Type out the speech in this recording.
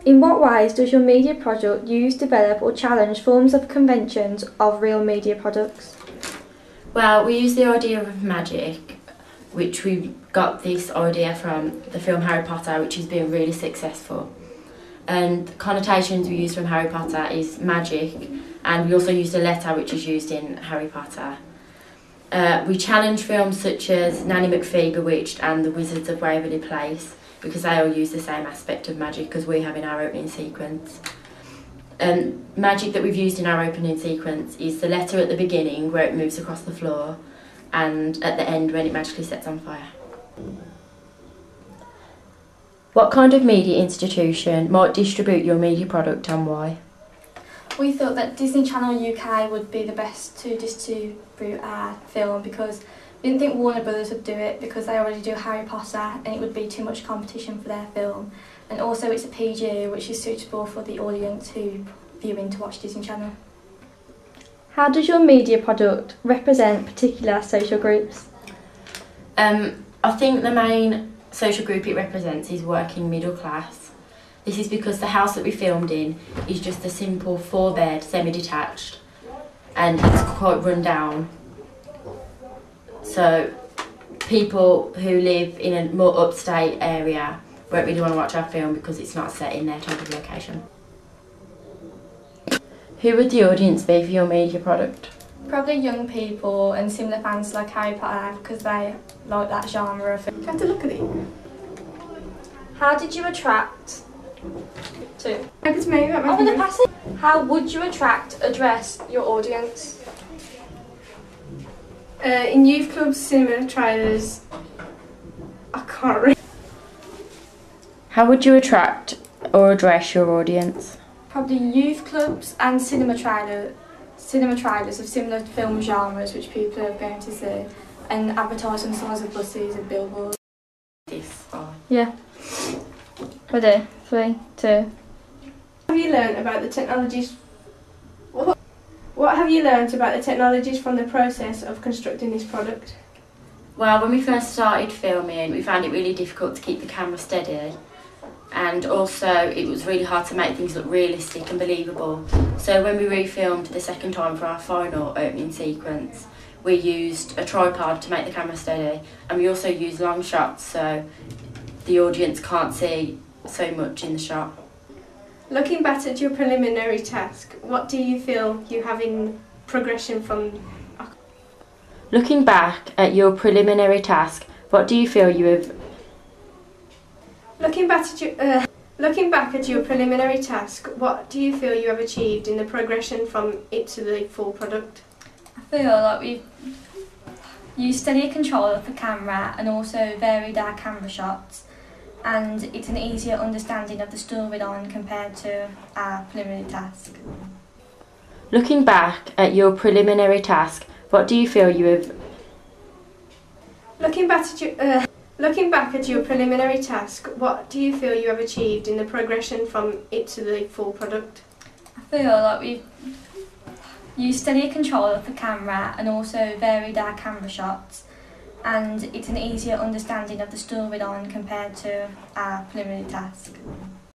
In what ways does your media product use, develop or challenge forms of conventions of real media products? Well, we use the idea of magic, which we got this idea from the film Harry Potter, which has been really successful. And the connotations we use from Harry Potter is magic, and we also used a letter which is used in Harry Potter. We challenge films such as Nanny McPhee, Bewitched and The Wizards of Waverly Place, because they all use the same aspect of magic as we have in our opening sequence. Magic that we've used in our opening sequence is the letter at the beginning where it moves across the floor, and at the end when it magically sets on fire. What kind of media institution might distribute your media product and why? We thought that Disney Channel UK would be the best to distribute our film because we didn't think Warner Brothers would do it because they already do Harry Potter and it would be too much competition for their film. And also it's a PG which is suitable for the audience who viewing to watch Disney Channel. How does your media product represent particular social groups? I think the main social group it represents is working middle class. This is because the house that we filmed in is just a simple 4-bed, semi-detached, and it's quite run down. So people who live in a more upstate area won't really want to watch our film because it's not set in their type of location. Who would the audience be for your media product? Probably young people and similar fans like Harry Potter because they like that genre of film. You have to look at it. How did you attract to? It's me, I'm gonna pass it. How would you address your audience? In youth clubs, cinema trailers, I can't really. How would you attract or address your audience? Probably youth clubs and cinema trailers of similar film genres which people are going to see, and advertising signs of buses and billboards. Yeah. Ready? 3, 2. What have you learned about the technologies? What have you learned about the technologies from the process of constructing this product? Well, when we first started filming, we found it really difficult to keep the camera steady, and also it was really hard to make things look realistic and believable. So when we refilmed the second time for our final opening sequence, we used a tripod to make the camera steady, and we also used long shots so the audience can't see so much in the shot. Looking back at your preliminary task, what do you feel you have in progression from? Looking back at your preliminary task, what do you feel you have? Looking back at your preliminary task, what do you feel you have achieved in the progression from it to the full product? I feel like we've used steady control of the camera and also varied our camera shots, and it's an easier understanding of the storyline compared to our preliminary task. Looking back at your preliminary task, what do you feel you have? Looking back at your preliminary task, what do you feel you have achieved in the progression from it to the full product? I feel like we've used steady control of the camera and also varied our camera shots, and it's an easier understanding of the storyline compared to our preliminary task.